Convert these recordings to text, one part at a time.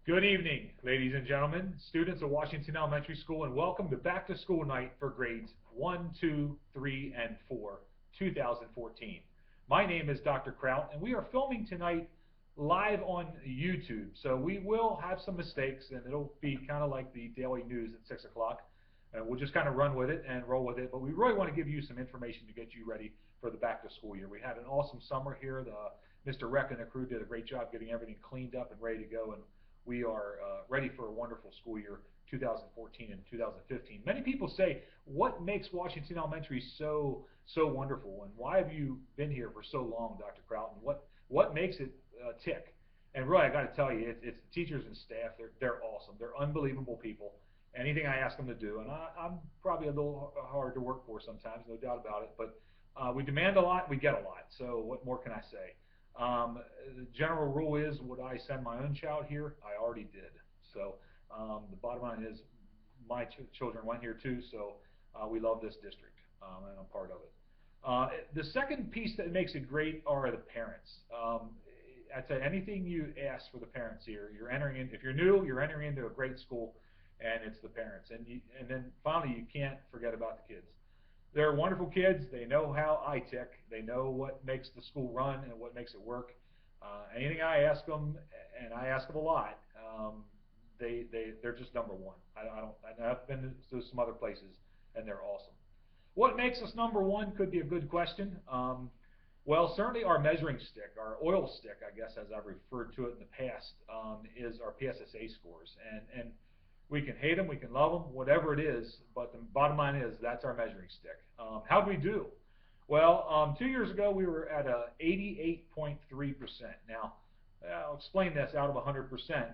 Good evening, ladies and gentlemen, students of Washington Elementary School, and welcome to Back to School Night for grades 1, 2, 3, and 4, 2014. My name is Dr. Kraut, and we are filming tonight live on YouTube. So we will have some mistakes, and it'll be kind of like the daily news at 6 o'clock. And we'll just kind of run with it and roll with it. But we really want to give you some information to get you ready for the back to school year. We had an awesome summer here. Mr. Reck and the crew did a great job getting everything cleaned up and ready to go. And we are ready for a wonderful school year 2014 and 2015. Many people say, what makes Washington Elementary so wonderful, and why have you been here for so long, Dr. Kraut, and what makes it tick? And really, I got to tell you, it's the teachers and staff. They're awesome. They're unbelievable people. Anything I ask them to do, and I'm probably a little hard to work for sometimes, no doubt about it. But we demand a lot, we get a lot. So what more can I say? The general rule is, would I send my own child here? I already did. So the bottom line is, my children went here too, so we love this district, and I'm part of it. The second piece that makes it great are the parents. I'd say anything you ask for the parents here, you're entering in. If you're new, you're entering into a great school, and it's the parents. And then finally, you can't forget about the kids. They're wonderful kids. They know how I tick. They know what makes the school run and what makes it work. Anything I ask them, and I ask them a lot, they're just number one. I've been to some other places, and they're awesome. What makes us number one could be a good question. Well, certainly our measuring stick, our oil stick, I guess, as I've referred to it in the past, is our PSSA scores. And we can hate them, we can love them, whatever it is, but the bottom line is that's our measuring stick. How do we do? Well, 2 years ago we were at a 88.3%. Now, I'll explain this out of 100%.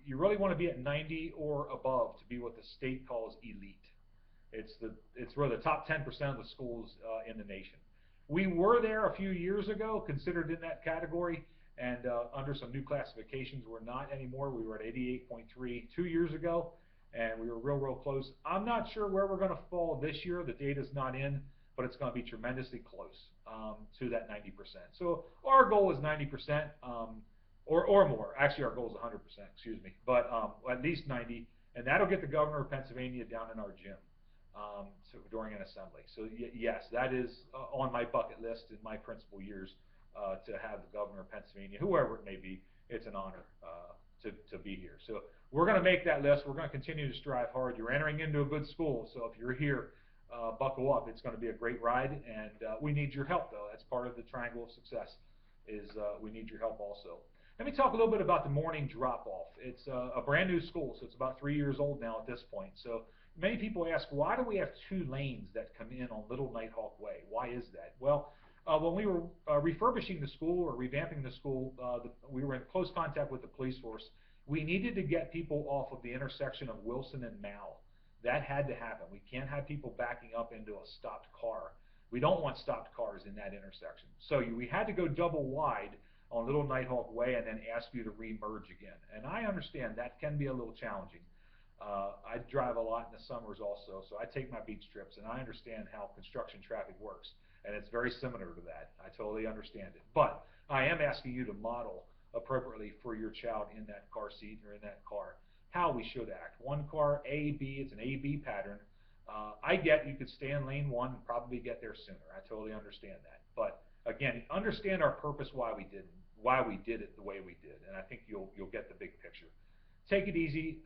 You really want to be at 90 or above to be what the state calls elite. It's really the top 10% of the schools in the nation. We were there a few years ago, considered in that category, and under some new classifications, we're not anymore. We were at 88.3 2 years ago, and we were real close. I'm not sure where we're going to fall this year. The data's not in, but it's going to be tremendously close to that 90%. So our goal is 90%, or more. Actually, our goal is 100%, excuse me, but at least 90, and that'll get the governor of Pennsylvania down in our gym. So during an assembly. So yes, that is on my bucket list in my principal years to have the governor of Pennsylvania, whoever it may be. It's an honor to be here. So we're going to make that list. We're going to continue to strive hard. You're entering into a good school, so if you're here, buckle up. It's going to be a great ride, and we need your help, though. That's part of the triangle of success. Is we need your help also. Let me talk a little bit about the morning drop-off. It's a brand new school, so it's about 3 years old now at this point. So many people ask, why do we have two lanes that come in on Little Nighthawk Way? Why is that? Well, when we were refurbishing the school or revamping the school, we were in close contact with the police force. We needed to get people off of the intersection of Wilson and Mao. That had to happen. We can't have people backing up into a stopped car. We don't want stopped cars in that intersection. So we had to go double wide on Little Nighthawk Way and then ask you to re-merge again. And I understand that can be a little challenging. I drive a lot in the summers also, so I take my beach trips, and I understand how construction traffic works, and it's very similar to that. I totally understand it. But I am asking you to model appropriately for your child in that car seat or in that car how we should act. One car, A, B, it's an A-B pattern. I get you could stay in lane one and probably get there sooner. I totally understand that. But again, understand our purpose, why we did it the way we did, and I think you'll get the big picture. Take it easy.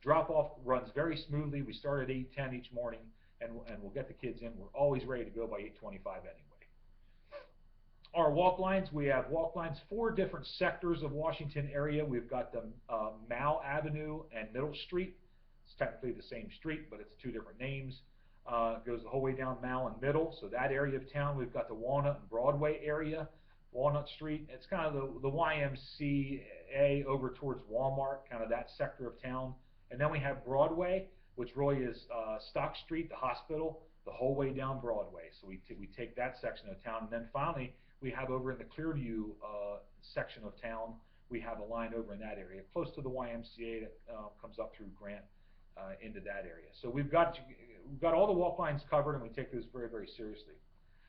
Drop-off runs very smoothly. We start at 8:10 each morning, and we'll get the kids in. We're always ready to go by 8:25 anyway. Our walk lines, we have walk lines, 4 different sectors of Washington area. We've got the Mao Avenue and Middle Street. It's technically the same street, but it's 2 different names. It goes the whole way down Mao and Middle. So that area of town, we've got the Walnut and Broadway area. Walnut Street, it's kind of the YMCA over towards Walmart, kind of that sector of town. And then we have Broadway, which really is Stock Street, the hospital, the whole way down Broadway. So we take that section of town. And then finally, we have over in the Clearview section of town, we have a line over in that area, close to the YMCA that comes up through Grant into that area. So we've got all the walk lines covered, and we take those very seriously.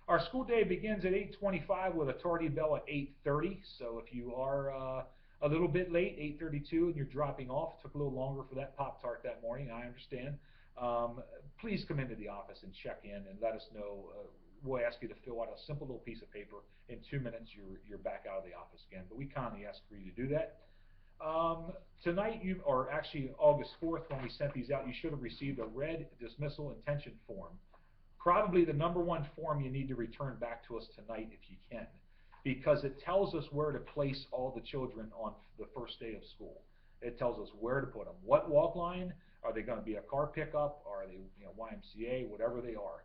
Our school day begins at 8:25 with a tardy bell at 8:30. So if you are a little bit late, 8:32, and you're dropping off, it took a little longer for that Pop-Tart that morning, I understand. Please come into the office and check in and let us know. We'll ask you to fill out a simple little piece of paper. In 2 minutes, you're back out of the office again. But we kindly ask for you to do that. Tonight, or actually August 4th, when we sent these out, you should have received a red dismissal intention form. Probably the number one form you need to return back to us tonight if you can, because it tells us where to place all the children on the first day of school. It tells us where to put them. What walk line? Are they going to be a car pickup? Are they YMCA? Whatever they are,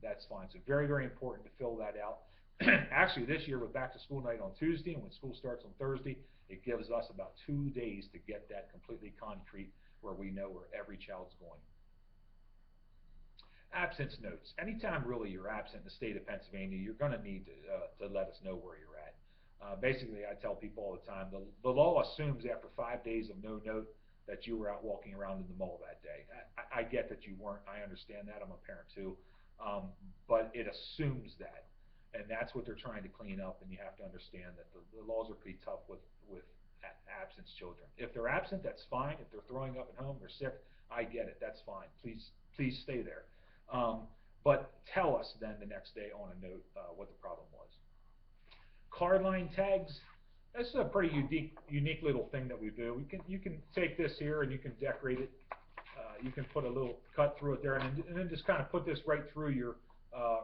that's fine. So very, very important to fill that out. Actually, this year with back to school night on Tuesday and when school starts on Thursday, it gives us about 2 days to get that completely concrete where we know where every child's going. Absence notes. Anytime really you're absent in the state of Pennsylvania, you're going to need to let us know where you're at. Basically, I tell people all the time, the law assumes after 5 days of no note that you were out walking around in the mall that day. I get that you weren't. I understand that. I'm a parent too. But it assumes that. And that's what they're trying to clean up. And you have to understand that the laws are pretty tough with absence children. If they're absent, that's fine. If they're throwing up at home, they're sick, I get it. That's fine. Please stay there. But tell us then the next day on a note what the problem was. Card line tags. This is a pretty unique little thing that we do. You can take this here and you can decorate it. You can put a little cut through it there, and then just kind of put this right through your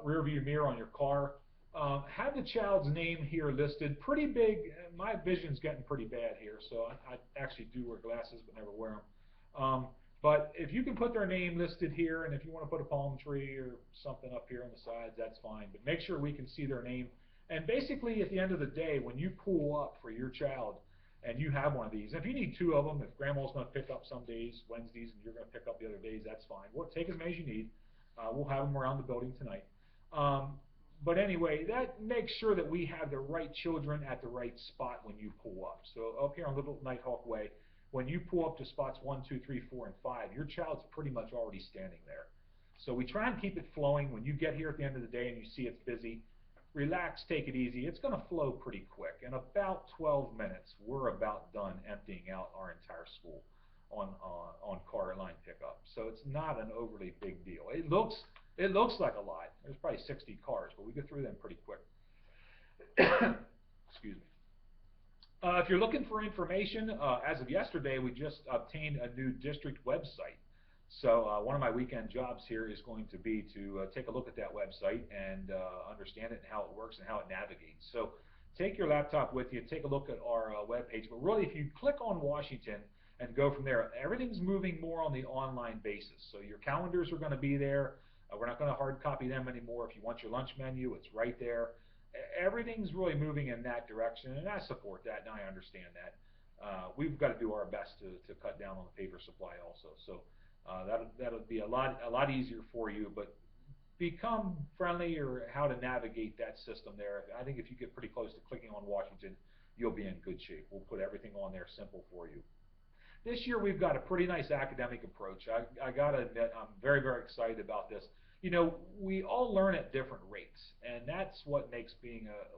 rear view mirror on your car. Have the child's name here listed pretty big. My vision's getting pretty bad here, so I actually do wear glasses but never wear them. But if you can put their name listed here, and if you want to put a palm tree or something up here on the sides, that's fine. But make sure we can see their name. And basically, at the end of the day, when you pull up for your child and you have one of these, if you need 2 of them, if grandma's going to pick up some days, Wednesdays, and you're going to pick up the other days, that's fine. We'll take as many as you need. We'll have them around the building tonight. But anyway, that makes sure that we have the right children at the right spot when you pull up. So up here on Little Nighthawk Way, when you pull up to spots 1, 2, 3, 4, and 5, your child's pretty much already standing there. So we try and keep it flowing. When you get here at the end of the day and you see it's busy, relax, take it easy. It's going to flow pretty quick. In about 12 minutes, we're about done emptying out our entire school on car line pickup. So it's not an overly big deal. It looks like a lot. There's probably 60 cars, but we get through them pretty quick. Excuse me. If you're looking for information, as of yesterday, we just obtained a new district website. So one of my weekend jobs here is going to be to take a look at that website and understand it and how it works and how it navigates. So take your laptop with you, take a look at our webpage. But really, if you click on Washington and go from there, everything's moving more on the online basis. So your calendars are going to be there. We're not going to hard copy them anymore. If you want your lunch menu, it's right there. Everything's really moving in that direction, and I support that, and I understand that. We've got to do our best to cut down on the paper supply also. So that'll be a lot easier for you, but become friendly or how to navigate that system there. I think if you get pretty close to clicking on Washington, you'll be in good shape. We'll put everything on there simple for you. This year we've got a pretty nice academic approach. I got to admit, I'm very, very excited about this. You know, we all learn at different rates, and that's what makes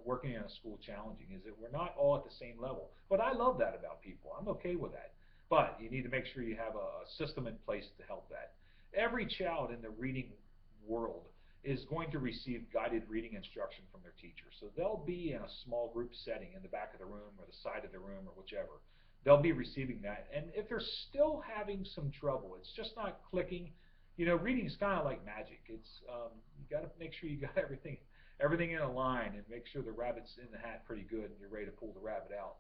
working in a school challenging, is that we're not all at the same level. But I love that about people. I'm okay with that. But you need to make sure you have a system in place to help that. Every child in the reading world is going to receive guided reading instruction from their teacher. So they'll be in a small group setting in the back of the room or the side of the room or whichever. They'll be receiving that. And if they're still having some trouble, it's just not clicking. You know, reading is kind of like magic. It's you got to make sure you got everything in a line and make sure the rabbit's in the hat pretty good and you're ready to pull the rabbit out.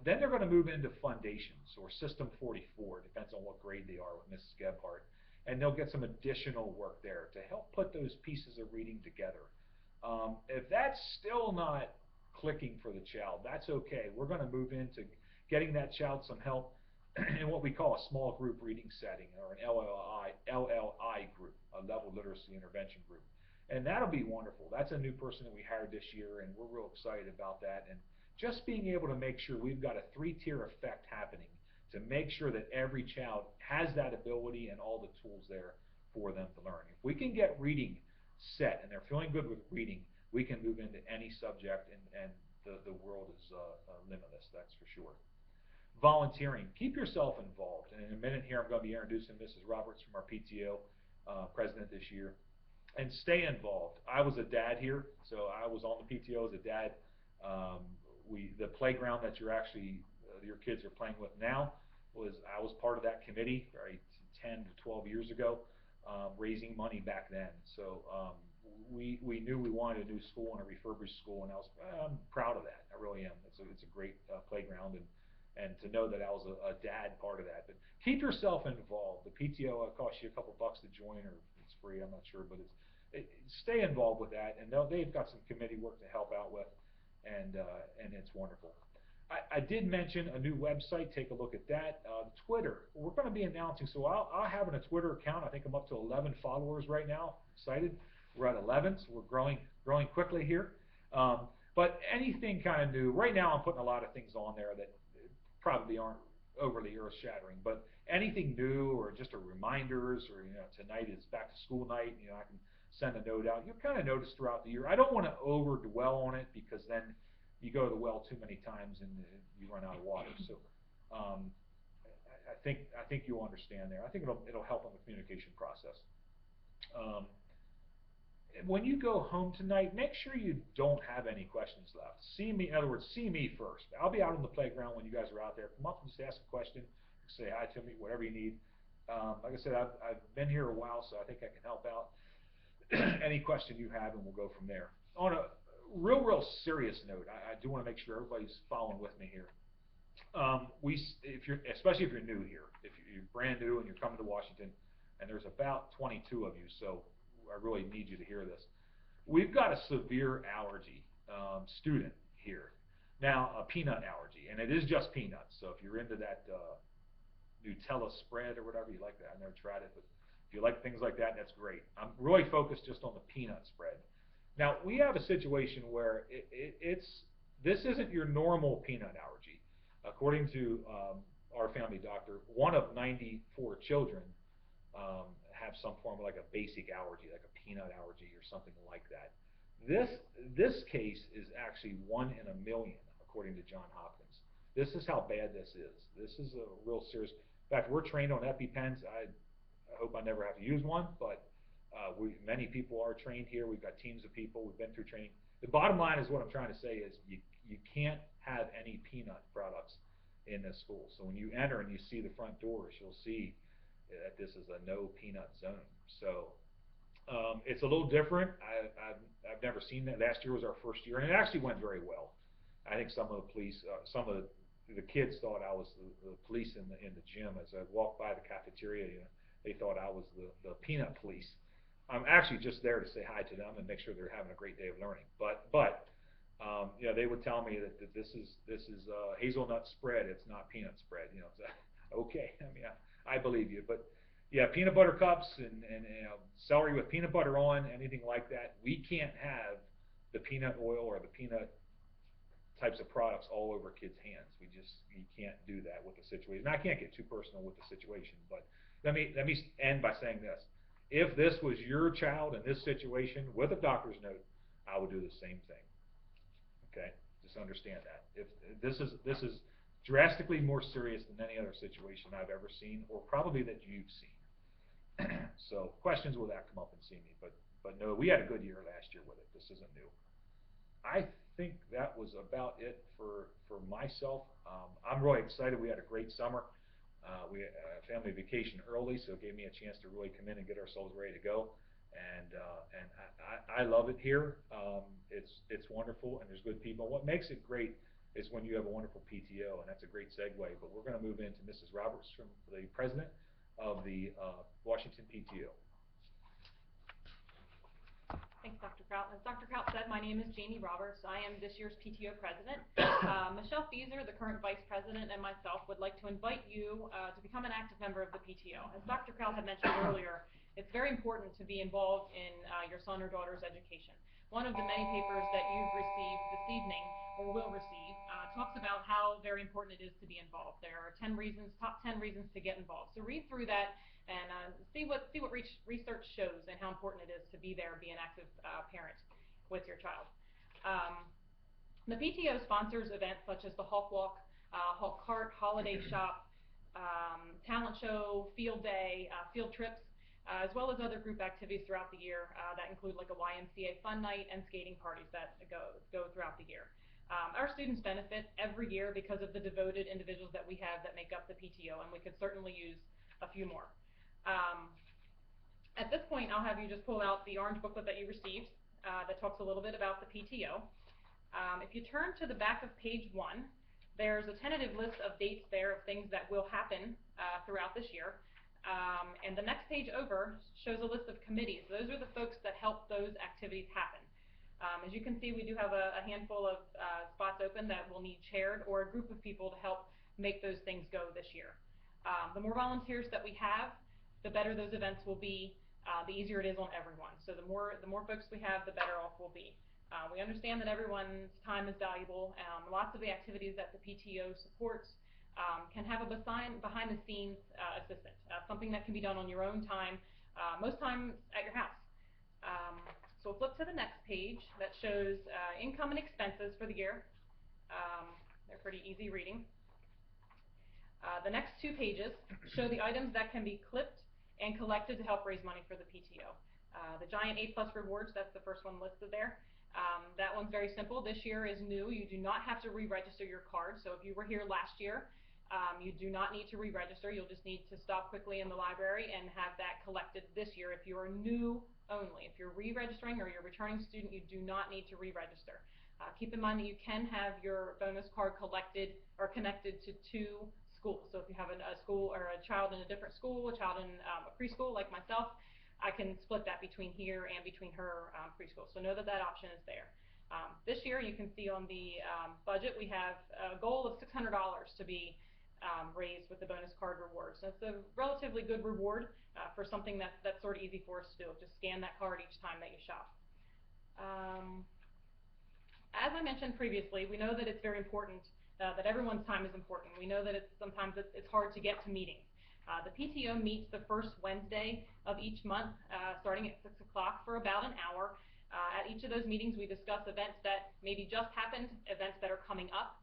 Then they're going to move into foundations or System 44. Depends on what grade they are with Mrs. Gebhardt. And they'll get some additional work there to help put those pieces of reading together. If that's still not clicking for the child, that's okay. We're going to move into getting that child some help in what we call a small group reading setting, or an LLI group, a level literacy intervention group. And that'll be wonderful. That's a new person that we hired this year, and we're real excited about that. And just being able to make sure we've got a 3-tier effect happening to make sure that every child has that ability and all the tools there for them to learn. If we can get reading set and they're feeling good with reading, we can move into any subject and the world is limitless, that's for sure. Volunteering. Keep yourself involved. And in a minute here, I'm going to be introducing Mrs. Roberts from our PTO president this year. And stay involved. I was a dad here, so I was on the PTO as a dad. The playground that your kids are playing with now I was part of that committee, right, 10 to 12 years ago, raising money back then. So we knew we wanted a new school and a refurbished school, and I'm proud of that. I really am. It's a great playground, and to know that I was a dad part of that. But keep yourself involved. The PTO costs you a couple bucks to join, or it's free. I'm not sure, but stay involved with that. And they've got some committee work to help out with, and it's wonderful. I did mention a new website. Take a look at that. Twitter. We're going to be announcing. So I'll have a Twitter account. I think I'm up to 11 followers right now. Excited. We're at 11, so we're growing quickly here. But anything kind of new. Right now, I'm putting a lot of things on there that probably aren't overly earth-shattering. But anything new, or just a reminders, or tonight is back to school night. I can send a note out. You'll kind of notice throughout the year. I don't want to over dwell on it, because then you go to the well too many times and you run out of water. So I think you'll understand there. I think it'll help in the communication process. When you go home tonight, make sure you don't have any questions left. See me, in other words, see me first. I'll be out on the playground when you guys are out there. Come up and just ask a question, say hi to me, whatever you need. Like I said, I've been here a while, so I think I can help out. Any question you have, and we'll go from there. On a real serious note, I do want to make sure everybody's following with me here. Especially if you're new here, if you're brand new and you're coming to Washington, and there's about 22 of you, so I really need you to hear this. We've got a severe allergy student here. Now, a peanut allergy, and it is just peanuts. So if you're into that Nutella spread or whatever, you like that. I've never tried it, but if you like things like that, that's great. I'm really focused just on the peanut spread. Now, we have a situation where this isn't your normal peanut allergy. According to our family doctor, 1 of 94 children have some form of like a basic allergy, like a peanut allergy or something like that. This case is actually 1 in a million, according to Johns Hopkins. This is how bad this is. This is a real serious. In fact, we're trained on EpiPens. I hope I never have to use one, but many people are trained here. We've got teams of people. We've been through training. The bottom line is what I'm trying to say is you can't have any peanut products in this school. So when you enter and you see the front doors, you'll see that this is a no peanut zone. So it's a little different. I've never seen that. Last year was our first year, and it actually went very well. I think some of the police, some of the kids thought I was the police in the gym. As I walked by the cafeteria, they thought I was the peanut police. I'm actually just there to say hi to them and make sure they're having a great day of learning. But they would tell me that this is hazelnut spread. It's not peanut spread. So, okay. I mean, I believe you. But yeah, peanut butter cups and celery with peanut butter on, anything like that. We can't have the peanut oil or the peanut types of products all over kids' hands. You can't do that with the situation. And I can't get too personal with the situation, but let me end by saying this. If this was your child in this situation with a doctor's note, I would do the same thing. Okay, just understand that. If this is drastically more serious than any other situation I've ever seen, or probably that you've seen. So questions with that, come up and see me. But no, we had a good year last year with it. This isn't new. I think that was about it for myself. I'm really excited. We had a great summer. We had a family vacation early, so it gave me a chance to really come in and get ourselves ready to go. And I love it here. It's wonderful, and there's good people. What makes it great is when you have a wonderful PTO, and that's a great segue. But we're going to move into Mrs. Roberts, from the president of the Washington PTO. Thanks, Dr. Kraut. As Dr. Kraut said, my name is Jamie Roberts. I am this year's PTO president. Michelle Fieser, the current vice president, and myself would like to invite you to become an active member of the PTO. As Dr. Kraut had mentioned earlier, it's very important to be involved in your son or daughter's education. One of the many papers that you've received this evening, or will receive, talks about how very important it is to be involved. There are top 10 reasons to get involved. So read through that and see what research shows and how important it is to be there, be an active parent with your child. The PTO sponsors events such as the Hawk Walk, Hawk Cart, Holiday Shop, talent show, field day, field trips, as well as other group activities throughout the year that include like a YMCA fun night and skating parties that go throughout the year. Our students benefit every year because of the devoted individuals that we have that make up the PTO, and we could certainly use a few more. At this point, I'll have you just pull out the orange booklet that you received that talks a little bit about the PTO. If you turn to the back of page 1, there's a tentative list of dates there of things that will happen throughout this year. And the next page over shows a list of committees. Those are the folks that help those activities happen. As you can see, we do have a handful of spots open that will need chaired or a group of people to help make those things go this year. The more volunteers that we have, the better those events will be, the easier it is on everyone. So the more folks we have, the better off we'll be. We understand that everyone's time is valuable. Lots of the activities that the PTO supports can have a behind-the-scenes assistant, something that can be done on your own time, most times at your house. So we'll flip to the next page that shows income and expenses for the year. They're pretty easy reading. The next 2 pages show the items that can be clipped and collected to help raise money for the PTO. The giant A+ rewards, that's the first one listed there. That one's very simple. This year is new. You do not have to re-register your card. So if you were here last year, you do not need to re-register. You'll just need to stop quickly in the library and have that collected this year if you are new only. If you're re-registering or you're a returning student, you do not need to re-register. Keep in mind that you can have your bonus card collected or connected to 2 schools. So if you have a school or a child in a different school, a child in a preschool like myself, I can split that between here and between her preschool. So know that that option is there. This year, you can see on the budget, we have a goal of $600 to be raised with the bonus card rewards. That's a relatively good reward for something that's sort of easy for us to do. Just scan that card each time that you shop. As I mentioned previously, we know that it's very important that everyone's time is important. We know that sometimes it's hard to get to meetings. The PTO meets the first Wednesday of each month, starting at 6 o'clock for about an hour. At each of those meetings, we discuss events that maybe just happened, events that are coming up,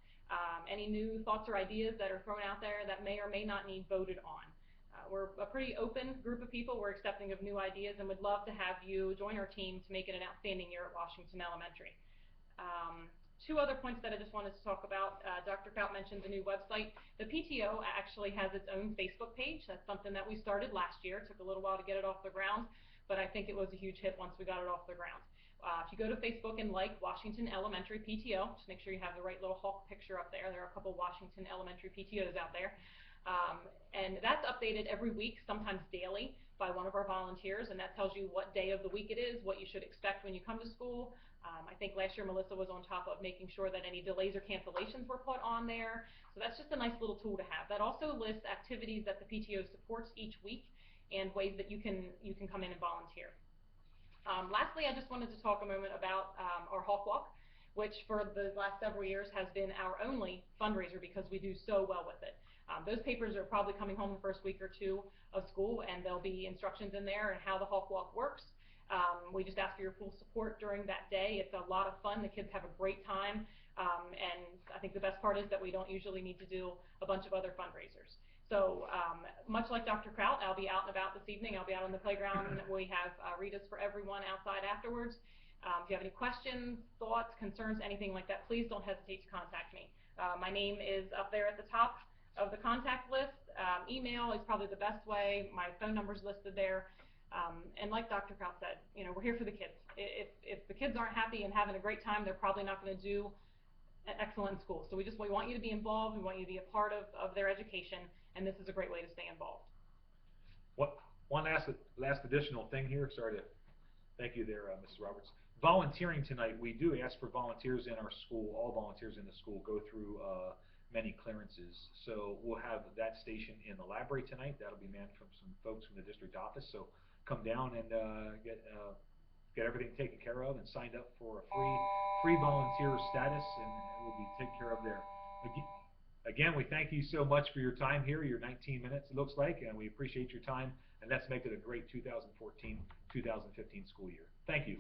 any new thoughts or ideas that are thrown out there that may or may not need voted on. We're a pretty open group of people. We're accepting of new ideas and would love to have you join our team to make it an outstanding year at Washington Elementary. 2 other points that I just wanted to talk about. Dr. Kraut mentioned the new website. The PTO actually has its own Facebook page. That's something that we started last year. It took a little while to get it off the ground, but I think it was a huge hit once we got it off the ground. If you go to Facebook and like Washington Elementary PTO, just make sure you have the right little hawk picture up there. There are a couple Washington Elementary PTOs out there. And that's updated every week, sometimes daily, by one of our volunteers, and that tells you what day of the week it is, what you should expect when you come to school. I think last year Melissa was on top of making sure that any delays or cancellations were put on there. So that's just a nice little tool to have. That also lists activities that the PTO supports each week and ways that you can come in and volunteer. Lastly, I just wanted to talk a moment about our Hawk Walk, which for the last several years has been our only fundraiser because we do so well with it. Those papers are probably coming home the first week or 2 of school, and there'll be instructions in there on how the Hawk Walk works. We just ask for your full support during that day. It's a lot of fun. The kids have a great time, and I think the best part is that we don't usually need to do a bunch of other fundraisers. So much like Dr. Kraut, I'll be out and about this evening. I'll be out on the playground, and we have Readers for Everyone outside afterwards. If you have any questions, thoughts, concerns, anything like that, please don't hesitate to contact me. My name is up there at the top of the contact list. Email is probably the best way. My phone number is listed there. And like Dr. Kraut said, we're here for the kids. If the kids aren't happy and having a great time, they're probably not going to do excellent in school. So we want you to be involved. We want you to be a part of their education, and this is a great way to stay involved. One last additional thing here. Sorry to thank you there, Mrs. Roberts. Volunteering tonight, we do ask for volunteers in our school. All volunteers in the school go through many clearances. So we'll have that station in the library tonight. That'll be manned from some folks from the district office. So come down and get everything taken care of and signed up for a free volunteer status, and it will be taken care of there. Again, we thank you so much for your time here, your 19 minutes it looks like, and we appreciate your time, and let's make it a great 2014-2015 school year. Thank you.